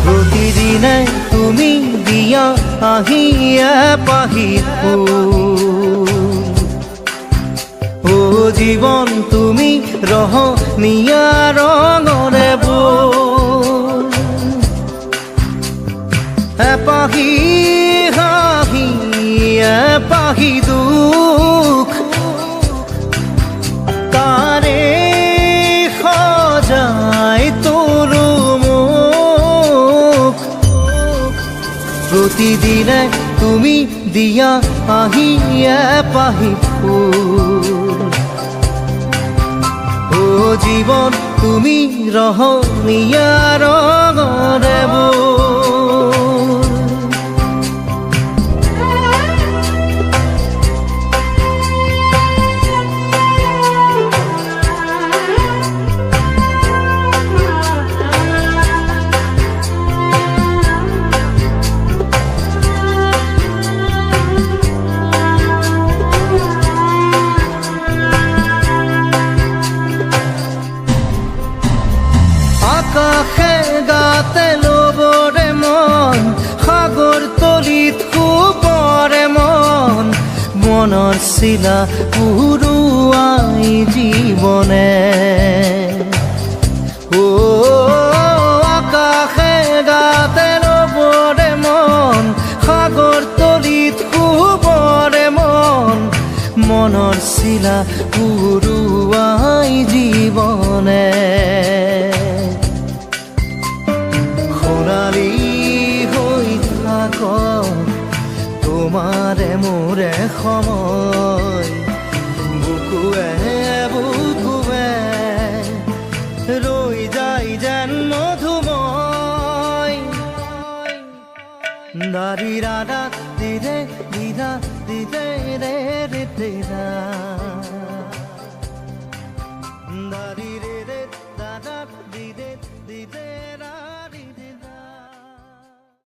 প্ৰতিদিনে তুমি দিয়া আহিয়ে পাহিত ফুল ও জীৱন তুমি ৰহনীয়া ৰঙৰে বল এপাহি হাঁহি এপাহি দুখ তাৰে সজাই তোলো মোক প্ৰতিদিনে তুমি দিয়া আহিয়ে পাহি ফুল ও জীৱন তুমি ৰহনীয়া ৰঙৰে বল আকাশে গাতে ল'বৰে মন সাগৰ তলিত শুবৰে মন মনৰ চিলা উৰুৱাই জীৱনে ও আকাশে গাতে ল'বৰে মন সাগৰ তলিত শুবৰে মন মনৰ চিলা উৰুৱাই জীৱনে সোণালী হৈ থাক তোমাৰে মোৰে সময় বুকুৱে বুকুৱে ৰৈ যায় যেন মধুময় দাৰি ৰাধা দিদে দিদা দিদে ৰে ৰে